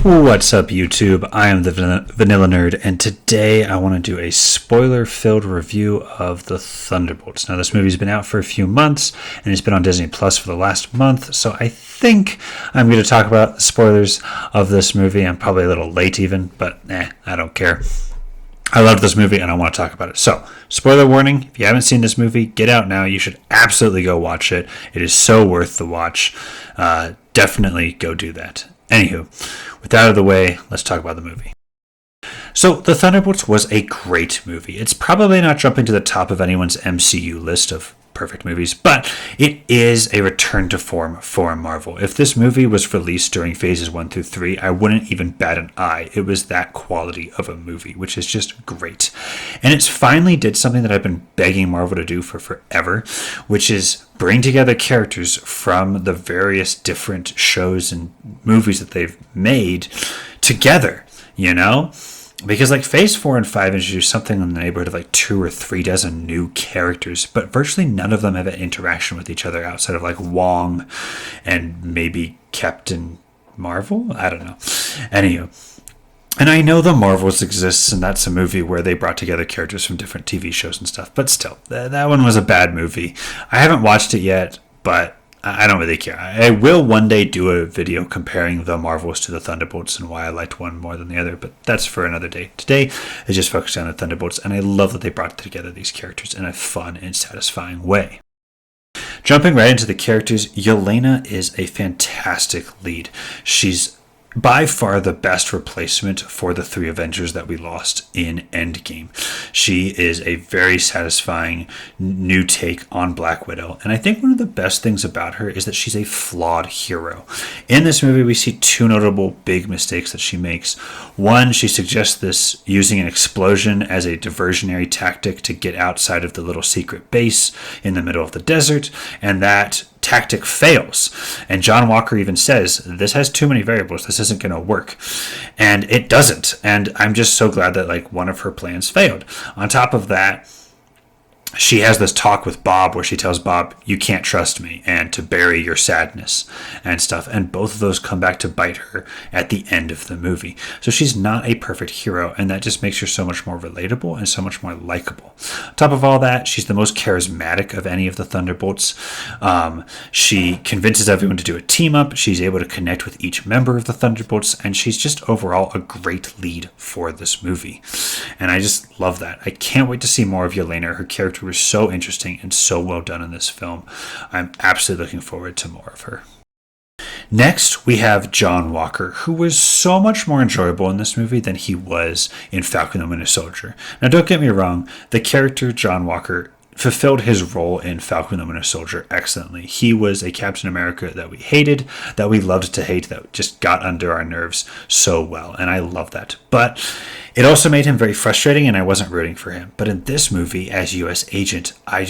What's up, YouTube? I am the Vanilla Nerd, and today I want to do a spoiler-filled review of the Thunderbolts. Now, this movie's been out for a few months, and it's been on Disney Plus for the last month, so I think I'm going to talk about the spoilers of this movie. I'm probably a little late even, but I don't care. I love this movie, and I want to talk about it. So, spoiler warning, if you haven't seen this movie, get out now. You should absolutely go watch it. It is so worth the watch. Definitely go do that. Anywho, with that out of the way, let's talk about the movie. So, The Thunderbolts was a great movie. It's probably not jumping to the top of anyone's MCU list of perfect movies, but it is a return to form for Marvel. If this movie was released during phases 1 through 3, I wouldn't even bat an eye. It was that quality of a movie, which is just great. And it's finally did something that I've been begging Marvel to do for forever, which is bring together characters from the various different shows and movies that they've made together, you know? Because like phase 4 and 5 introduced something in the neighborhood of like 2 or 3 dozen new characters, but virtually none of them have an interaction with each other outside of like Wong and maybe Captain Marvel? I don't know. Anywho. And I know The Marvels exists, and that's a movie where they brought together characters from different TV shows and stuff. But still, that one was a bad movie. I haven't watched it yet, but I don't really care. I will one day do a video comparing The Marvels to the Thunderbolts and why I liked one more than the other, but that's for another day. Today is just focusing on the Thunderbolts, and I love that they brought together these characters in a fun and satisfying way. Jumping right into the characters, Yelena is a fantastic lead. She's by far the best replacement for the 3 Avengers that we lost in Endgame. She is a very satisfying new take on Black Widow, and I think one of the best things about her is that she's a flawed hero. In this movie, we see 2 notable big mistakes that she makes. One, she suggests this using an explosion as a diversionary tactic to get outside of the little secret base in the middle of the desert, and that tactic fails. And John Walker even says, this has too many variables, this isn't going to work. And it doesn't. And I'm just so glad that like one of her plans failed. On top of that, she has this talk with Bob where she tells Bob, you can't trust me, and to bury your sadness and stuff. And both of those come back to bite her at the end of the movie. So she's not a perfect hero, and that just makes her so much more relatable and so much more likable. On top of all that, she's the most charismatic of any of the Thunderbolts. She convinces everyone to do a team up. She's able to connect with each member of the Thunderbolts, and she's just overall a great lead for this movie. And I just love that. I can't wait to see more of Yelena. Her character was so interesting and so well done in this film. I'm absolutely looking forward to more of her. Next, we have John Walker, who was so much more enjoyable in this movie than he was in Falcon and Winter Soldier. Now, don't get me wrong, the character John Walker fulfilled his role in Falcon and Winter Soldier excellently. He was a Captain America that we hated, that we loved to hate, that just got under our nerves so well, and I love that. But it also made him very frustrating, and I wasn't rooting for him. But in this movie, as U.S. Agent, I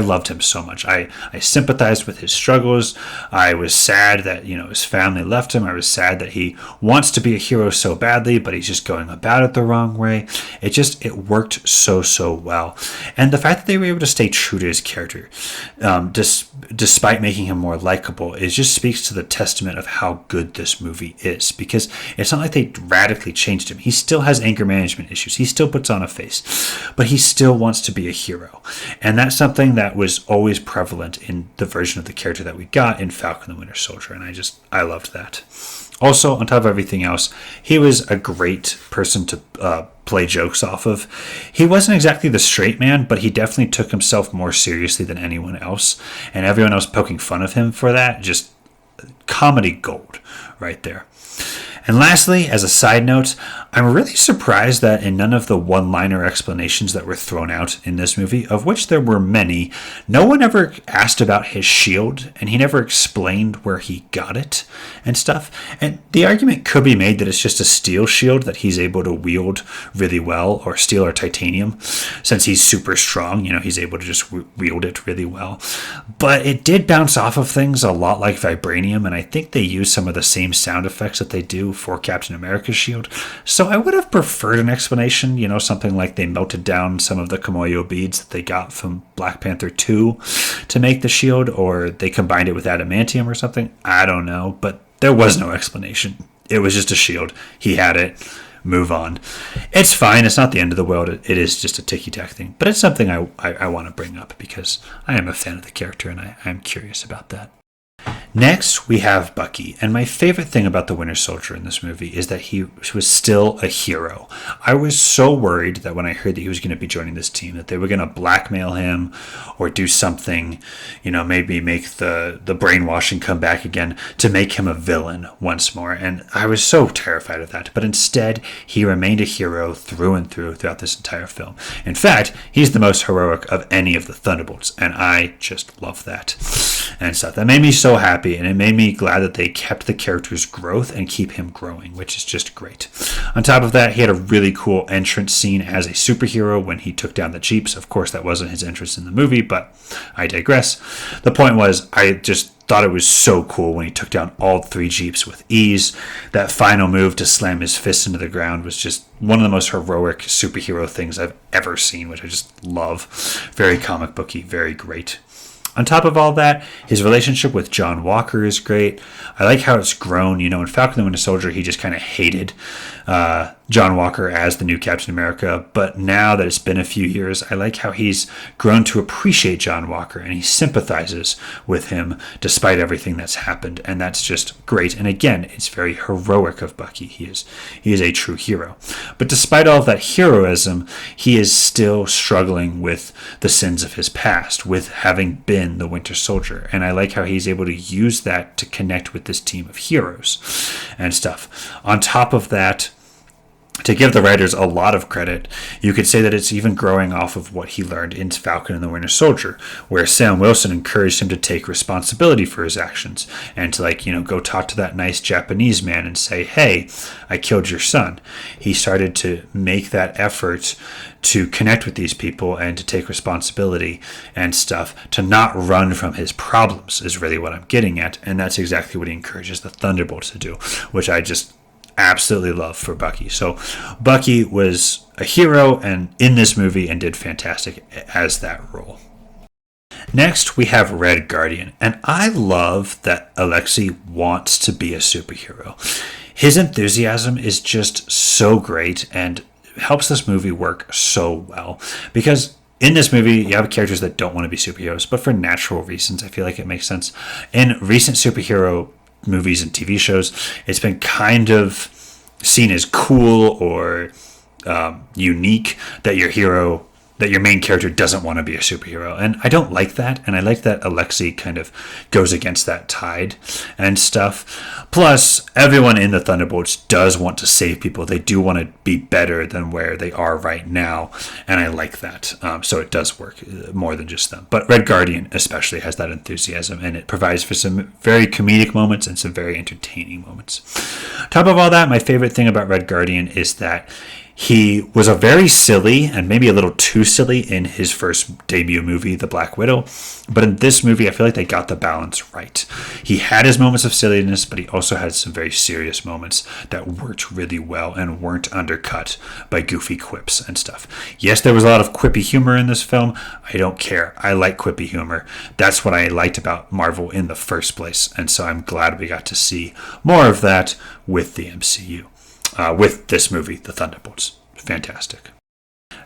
loved him so much. I sympathized with his struggles. I was sad that, his family left him. I was sad that he wants to be a hero so badly, but he's just going about it the wrong way. It worked so well. And the fact that they were able to stay true to his character, despite making him more likable, it just speaks to the testament of how good this movie is. Because it's not like they radically changed him. He still has anger management issues. He still puts on a face, but he still wants to be a hero. And that's something that was always prevalent in the version of the character that we got in Falcon and the Winter Soldier, and I loved that. Also, on top of everything else, he was a great person to play jokes off of. He wasn't exactly the straight man, but he definitely took himself more seriously than anyone else, and everyone else poking fun of him for that, just comedy gold right there. And lastly, as a side note, I'm really surprised that in none of the one-liner explanations that were thrown out in this movie, of which there were many, no one ever asked about his shield, and he never explained where he got it and stuff. And the argument could be made that it's just a steel shield that he's able to wield really well, or steel or titanium, since he's super strong, he's able to just wield it really well. But it did bounce off of things a lot like vibranium, and I think they use some of the same sound effects that they do for Captain America's shield. So I would have preferred an explanation, something like they melted down some of the Kimoyo beads that they got from Black Panther 2 to make the shield, or they combined it with adamantium or something. I don't know, but there was no explanation. It was just a shield. He had it. Move on. It's fine. It's not the end of the world. It is just a ticky-tack thing. But it's something I want to bring up because I am a fan of the character and I'm curious about that. Next, we have Bucky, and my favorite thing about the Winter Soldier in this movie is that he was still a hero. I was so worried that when I heard that he was going to be joining this team, that they were going to blackmail him or do something, maybe make the brainwashing come back again to make him a villain once more. And I was so terrified of that. But instead, he remained a hero through and through throughout this entire film. In fact, he's the most heroic of any of the Thunderbolts, and I just love that and stuff. That made me so happy, and it made me glad that they kept the character's growth and keep him growing, which is just great. On top of that, he had a really cool entrance scene as a superhero when he took down the Jeeps. Of course, that wasn't his entrance in the movie, but I digress. The point was, I just thought it was so cool when he took down all 3 Jeeps with ease. That final move to slam his fist into the ground was just one of the most heroic superhero things I've ever seen, which I just love. Very comic booky, very great. On top of all that, his relationship with John Walker is great. I like how it's grown. In Falcon the Winter Soldier, he just kind of hated John Walker as the new Captain America. But now that it's been a few years, I like how he's grown to appreciate John Walker, and he sympathizes with him despite everything that's happened. And that's just great. And again, it's very heroic of Bucky. He is a true hero. But despite all of that heroism, he is still struggling with the sins of his past, with having been the Winter Soldier. And I like how he's able to use that to connect with this team of heroes and stuff. On top of that, to give the writers a lot of credit, you could say that it's even growing off of what he learned in Falcon and the Winter Soldier, where Sam Wilson encouraged him to take responsibility for his actions and to go talk to that nice Japanese man and say, hey, I killed your son. He started to make that effort to connect with these people and to take responsibility and stuff, to not run from his problems is really what I'm getting at. And that's exactly what he encourages the Thunderbolts to do, which I just absolutely love for Bucky. So Bucky was a hero and in this movie and did fantastic as that role. Next, we have Red Guardian, and I love that Alexei wants to be a superhero. His enthusiasm is just so great and helps this movie work so well, because in this movie, you have characters that don't want to be superheroes, but for natural reasons. I feel like it makes sense. In recent superhero movies and TV shows, it's been kind of seen as cool or unique that your main character doesn't want to be a superhero. And I don't like that. And I like that Alexei kind of goes against that tide and stuff. Plus, everyone in the Thunderbolts does want to save people. They do want to be better than where they are right now. And I like that. So it does work more than just them. But Red Guardian especially has that enthusiasm, and it provides for some very comedic moments and some very entertaining moments. Top of all that, my favorite thing about Red Guardian is that he was a very silly and maybe a little too silly in his first debut movie, The Black Widow. But in this movie, I feel like they got the balance right. He had his moments of silliness, but he also had some very serious moments that worked really well and weren't undercut by goofy quips and stuff. Yes, there was a lot of quippy humor in this film. I don't care. I like quippy humor. That's what I liked about Marvel in the first place. And so I'm glad we got to see more of that with the MCU. With this movie, The Thunderbolts. Fantastic.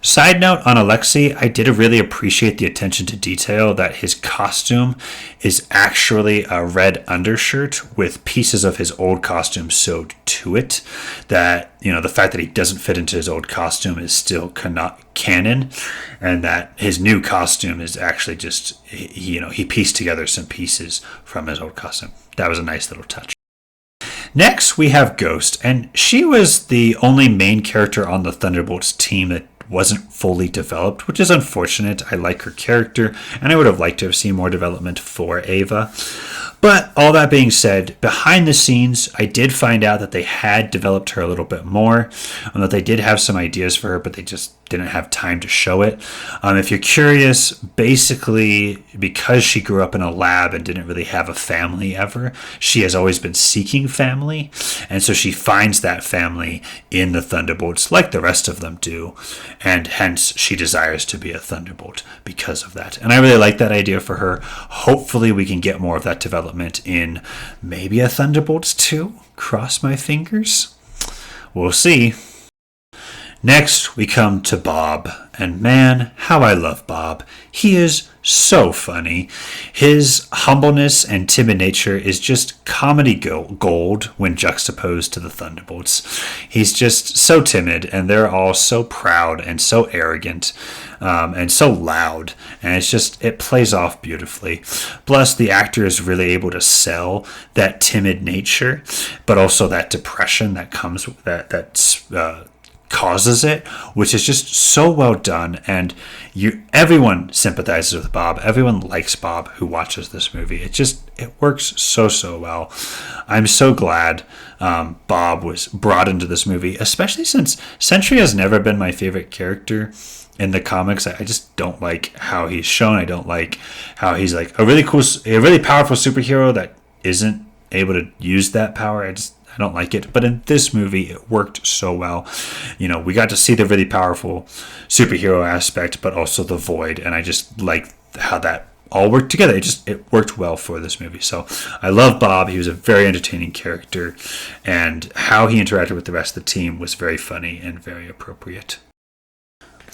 Side note on Alexei, I did really appreciate the attention to detail that his costume is actually a red undershirt with pieces of his old costume sewed to it. That, the fact that he doesn't fit into his old costume is still canon, and that his new costume is actually just, he pieced together some pieces from his old costume. That was a nice little touch. Next, we have Ghost, and she was the only main character on the Thunderbolts team that wasn't fully developed, which is unfortunate. I like her character, and I would have liked to have seen more development for Ava. But all that being said, behind the scenes, I did find out that they had developed her a little bit more, and that they did have some ideas for her, but they just didn't have time to show it. If you're curious, basically, because she grew up in a lab and didn't really have a family ever, she has always been seeking family. And so she finds that family in the Thunderbolts, like the rest of them do. And hence, she desires to be a Thunderbolt because of that. And I really like that idea for her. Hopefully, we can get more of that development in maybe a Thunderbolts 2. Cross my fingers. We'll see. Next, we come to Bob, and man, how I love Bob. He is so funny. His humbleness and timid nature is just comedy gold when juxtaposed to the Thunderbolts. He's just so timid, and they're all so proud and so arrogant and so loud, and it plays off beautifully. Plus, the actor is really able to sell that timid nature, but also that depression that comes with that causes it, which is just so well done. And everyone sympathizes with Bob. Everyone likes Bob who watches this movie. It works so well. I'm so glad Bob was brought into this movie, especially since Sentry has never been my favorite character in the comics. I just don't like how he's shown. I don't like how he's like a really powerful superhero that isn't able to use that power. I don't like it. But in this movie, it worked so well. We got to see the really powerful superhero aspect, but also the Void. And I just like how that all worked together. It worked well for this movie. So I love Bob. He was a very entertaining character. And how he interacted with the rest of the team was very funny and very appropriate.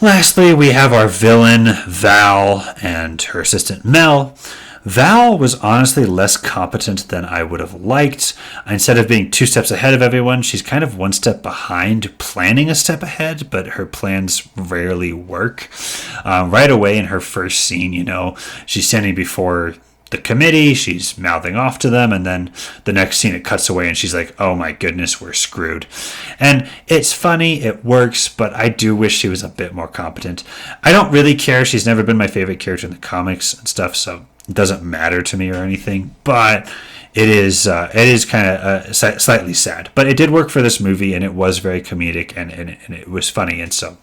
Lastly, we have our villain, Val, and her assistant, Mel. Val was honestly less competent than I would have liked. Instead of being 2 steps ahead of everyone, she's kind of 1 step behind, planning a step ahead, but her plans rarely work. Right away in her first scene, she's standing before the committee, she's mouthing off to them, and then the next scene it cuts away and she's like, oh my goodness, we're screwed. And it's funny, it works, but I do wish she was a bit more competent. I don't really care. She's never been my favorite character in the comics and stuff, so it doesn't matter to me or anything, but it is kind of slightly sad. But it did work for this movie, and it was very comedic, and it was funny. And so,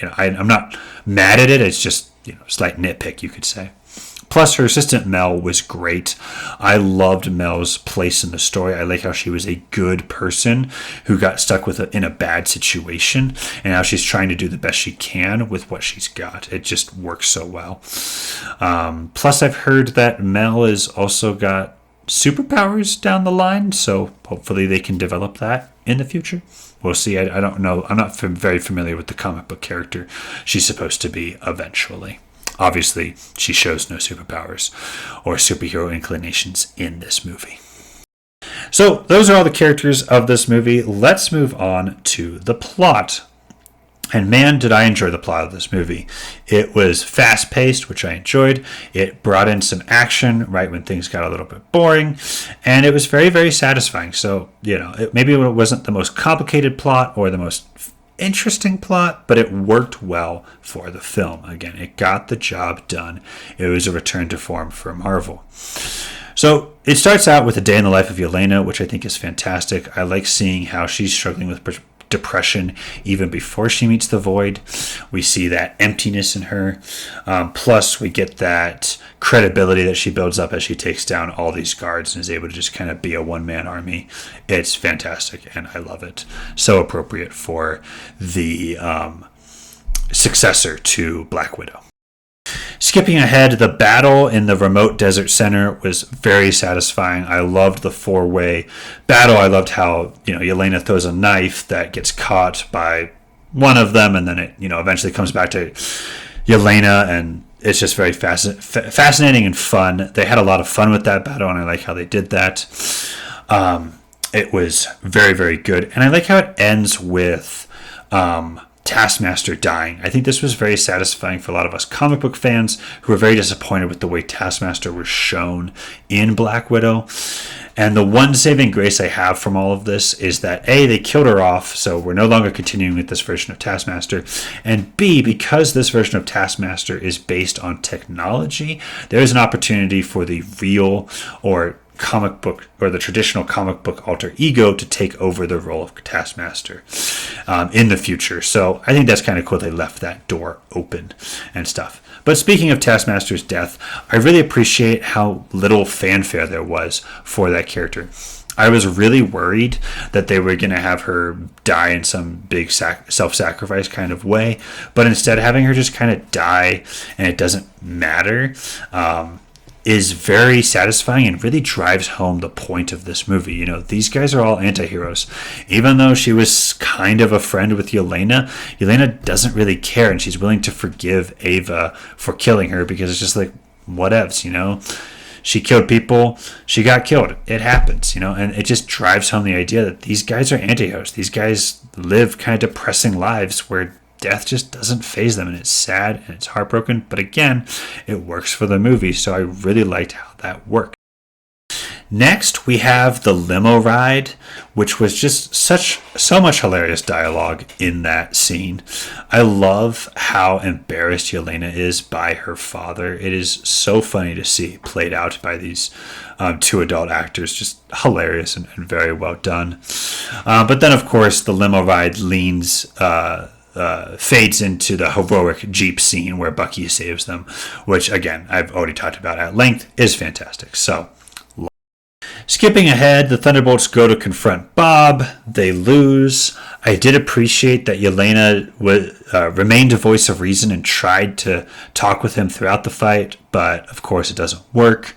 I'm not mad at it. It's just, slight nitpick, you could say. Plus, her assistant Mel was great. I loved Mel's place in the story. I like how she was a good person who got stuck in a bad situation, and how she's trying to do the best she can with what she's got. It just works so well. Plus, I've heard that Mel has also got superpowers down the line, so hopefully they can develop that in the future. We'll see. I don't know. I'm not very familiar with the comic book character she's supposed to be eventually. Obviously, she shows no superpowers or superhero inclinations in this movie. So, those are all the characters of this movie. Let's move on to the plot. And man, did I enjoy the plot of this movie. It was fast-paced, which I enjoyed. It brought in some action right when things got a little bit boring. And it was very, very satisfying. So, maybe it wasn't the most complicated plot or the most interesting plot, but it worked well for the film. Again, it got the job done. It was a return to form for Marvel. So it starts out with a day in the life of Yelena, which I think is fantastic. I like seeing how she's struggling with depression even before she meets the Void. We see that emptiness in her. Plus, we get that credibility that she builds up as she takes down all these guards and is able to just kind of be a one-man army. It's fantastic, and I love it. So appropriate for the successor to Black Widow. Skipping ahead, the battle in the remote desert center was very satisfying. I loved the 4-way battle. I loved how, Yelena throws a knife that gets caught by one of them, and then it, eventually comes back to Yelena, and it's just very fascinating and fun. They had a lot of fun with that battle, and I like how they did that. It was very, very good, and I like how it ends with Taskmaster dying. I think this was very satisfying for a lot of us comic book fans who were very disappointed with the way Taskmaster was shown in Black Widow. And the one saving grace I have from all of this is that A, they killed her off, so we're no longer continuing with this version of Taskmaster. And B, because this version of Taskmaster is based on technology, there is an opportunity for the real or comic book or the traditional comic book alter ego to take over the role of Taskmaster. in the future. So I think that's kind of cool. They left that door open and stuff. But speaking of Taskmaster's death, I really appreciate how little fanfare there was for that character. I was really worried that they were going to have her die in some big self-sacrifice kind of way, but instead having her just kind of die and it doesn't matter is very satisfying and really drives home the point of this movie. You know, these guys are all anti-heroes. Even though she was kind of a friend with Yelena doesn't really care, and she's willing to forgive Ava for killing her because it's just like, whatevs, you know? She killed people. She got killed. It happens, you know, and it just drives home the idea that these guys are anti-heroes. These guys live kind of depressing lives where death just doesn't faze them, and it's sad and it's heartbroken. But again, it works for the movie, so I really liked how that worked. Next, we have the limo ride, which was just so much hilarious dialogue in that scene. I love how embarrassed Yelena is by her father. It is so funny to see played out by these two adult actors. Just hilarious and very well done. But then, of course, the limo ride fades into the heroic Jeep scene where Bucky saves them, which, again, I've already talked about at length, is fantastic. So, skipping ahead, the Thunderbolts go to confront Bob. They lose. I did appreciate that Yelena remained a voice of reason and tried to talk with him throughout the fight, but of course it doesn't work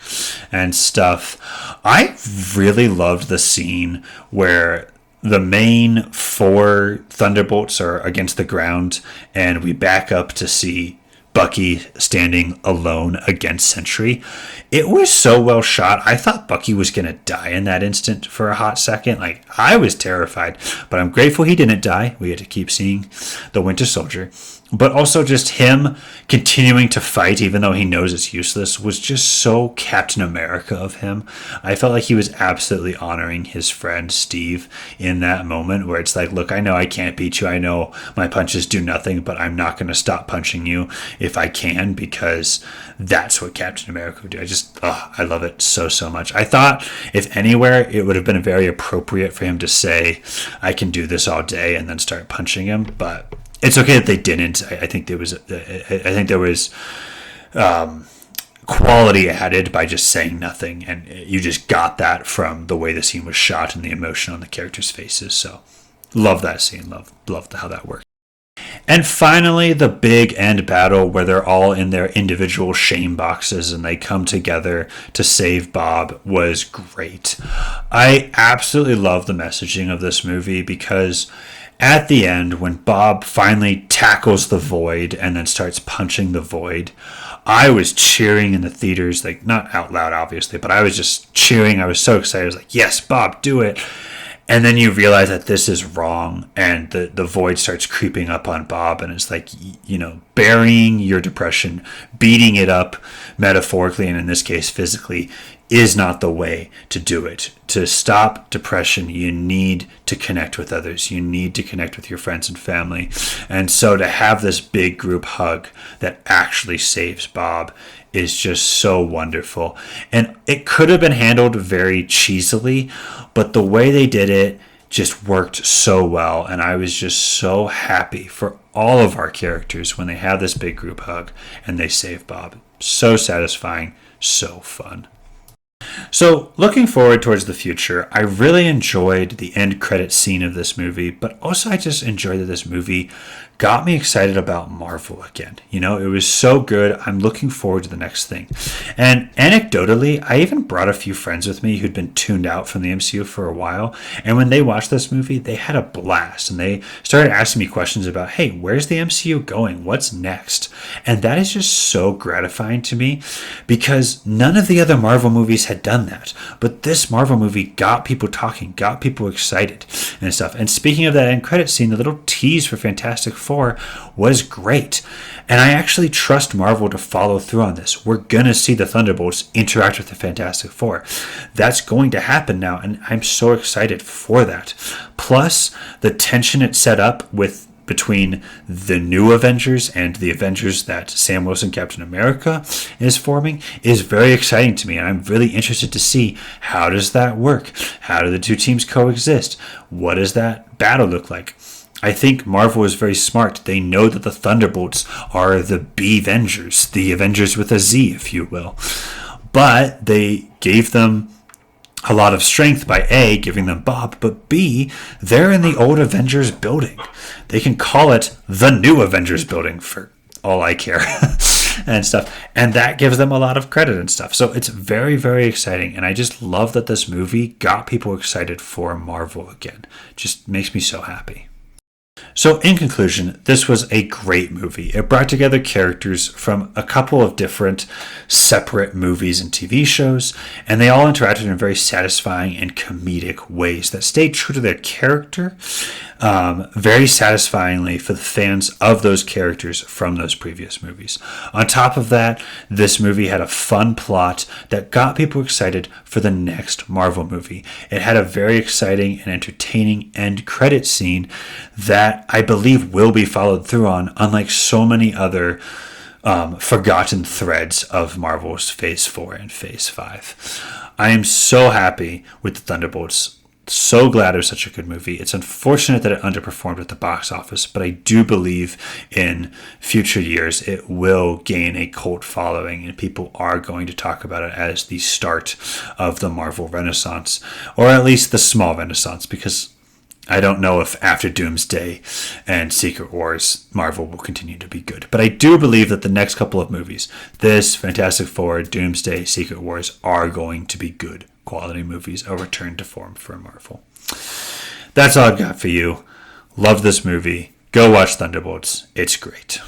and stuff. I really loved the scene where the main 4 Thunderbolts are against the ground, and we back up to see Bucky standing alone against Sentry. It was so well shot. I thought Bucky was going to die in that instant for a hot second. Like, I was terrified, but I'm grateful he didn't die. We had to keep seeing the Winter Soldier. But also just him continuing to fight, even though he knows it's useless, was just so Captain America of him. I felt like he was absolutely honoring his friend Steve in that moment where it's like, look, I know I can't beat you. I know my punches do nothing, but I'm not going to stop punching you if I can, because that's what Captain America would do. I love it so much. I thought, if anywhere, it would have been very appropriate for him to say, I can do this all day, and then start punching him, but it's okay that they didn't. I think there was quality added by just saying nothing, and you just got that from the way the scene was shot and the emotion on the characters' faces. So, love that scene. Love how that worked. And finally, the big end battle where they're all in their individual shame boxes and they come together to save Bob was great. I absolutely love the messaging of this movie because at the end, when Bob finally tackles the Void and then starts punching the Void, I was cheering in the theaters, like, not out loud, obviously, but I was just cheering. I was so excited. I was like, yes, Bob, do it. And then you realize that this is wrong, and the Void starts creeping up on Bob, and it's like, you know, burying your depression, beating it up metaphorically, and in this case physically, is not the way to do it. To stop depression, you need to connect with others. You need to connect with your friends and family. And so to have this big group hug that actually saves Bob is just so wonderful. And it could have been handled very cheesily, but the way they did it just worked so well. And I was just so happy for all of our characters when they have this big group hug and they save Bob. So satisfying, so fun. So, looking forward towards the future, I really enjoyed the end credit scene of this movie, but also I just enjoyed that this movie got me excited about Marvel again. You know, it was so good. I'm looking forward to the next thing. And anecdotally, I even brought a few friends with me who'd been tuned out from the MCU for a while, and when they watched this movie, they had a blast, and they started asking me questions about, hey, where's the MCU going? What's next? And that is just so gratifying to me, because none of the other Marvel movies had done that. But this Marvel movie got people talking, got people excited and stuff. And speaking of that end credit scene, the little tease for Fantastic Four was great. And I actually trust Marvel to follow through on this. We're going to see the Thunderbolts interact with the Fantastic Four. That's going to happen now, and I'm so excited for that. Plus, the tension it set up between the new Avengers and the Avengers that Sam Wilson, Captain America, is forming is very exciting to me, and I'm really interested to see how does that work? How do the two teams coexist? What does that battle look like? I think Marvel is very smart. They know that the Thunderbolts are the B-Vengers, the Avengers with a Z, if you will. But they gave them a lot of strength by A, giving them Bob, but B, they're in the old Avengers building. They can call it the new Avengers building for all I care and stuff. And that gives them a lot of credit and stuff. So it's very, very exciting. And I just love that this movie got people excited for Marvel again. Just makes me so happy. So in conclusion, this was a great movie. It brought together characters from a couple of different separate movies and TV shows, and they all interacted in very satisfying and comedic ways that stayed true to their character, very satisfyingly for the fans of those characters from those previous movies. On top of that, this movie had a fun plot that got people excited for the next Marvel movie. It had a very exciting and entertaining end credit scene that I believe will be followed through on, unlike so many other forgotten threads of Marvel's Phase 4 and Phase 5. I am so happy with the Thunderbolts. So glad it was such a good movie. It's unfortunate that it underperformed at the box office, but I do believe in future years it will gain a cult following and people are going to talk about it as the start of the Marvel Renaissance, or at least the small Renaissance, because I don't know if after Doomsday and Secret Wars, Marvel will continue to be good. But I do believe that the next couple of movies, this, Fantastic Four, Doomsday, Secret Wars, are going to be good quality movies, a return to form for Marvel. That's all I've got for you. Love this movie. Go watch Thunderbolts. It's great.